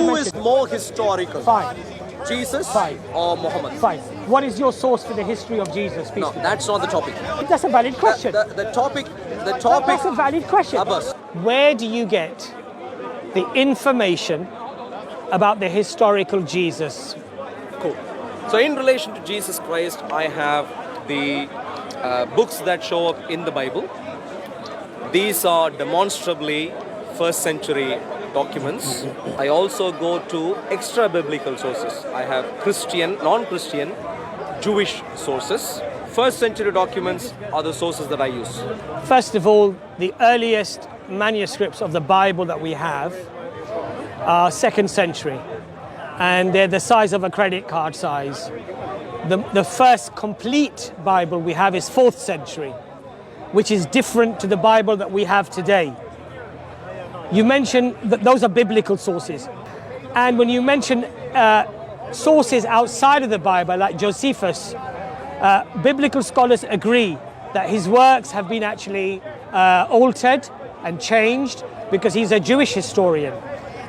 Who is more historical? Fine. Jesus Fine. or Muhammad? Fine. What is your source for the history of Jesus? Peace No, be. that's not the topic. That's a valid question. The topic. That's a valid question. Abbas. Where do you get the information about the historical Jesus? Cool. So in relation to Jesus Christ, I have the books that show up in the Bible. These are demonstrably first century documents. I also go to extra biblical sources. I have Christian, non-Christian, Jewish sources. First century documents are the sources that I use. First of all, the earliest manuscripts of the Bible that we have are 2nd century, and they're the size of a credit card size. The first complete Bible we have is 4th century, which is different to the Bible that we have today. You mentioned that those are biblical sources. And when you mention sources outside of the Bible, like Josephus, biblical scholars agree that his works have been actually altered and changed because he's a Jewish historian.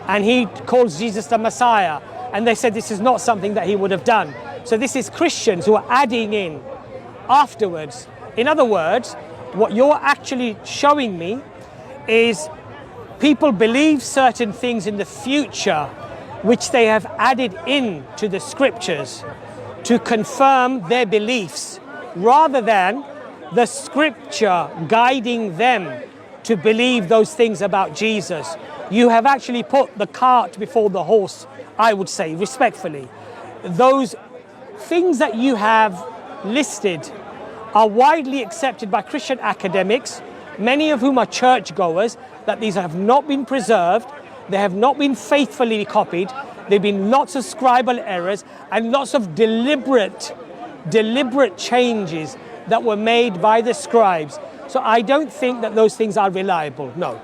And he calls Jesus the Messiah. And they said this is not something that he would have done. So this is Christians who are adding in afterwards. In other words, what you're actually showing me is people believe certain things in the future which they have added in to the scriptures to confirm their beliefs, rather than the scripture guiding them to believe those things about Jesus. You have actually put the cart before the horse, I would say, respectfully. Those things that you have listed are widely accepted by Christian academics, many of whom are churchgoers, that these have not been preserved, they have not been faithfully copied, there have been lots of scribal errors and lots of deliberate changes that were made by the scribes. So I don't think that those things are reliable, no.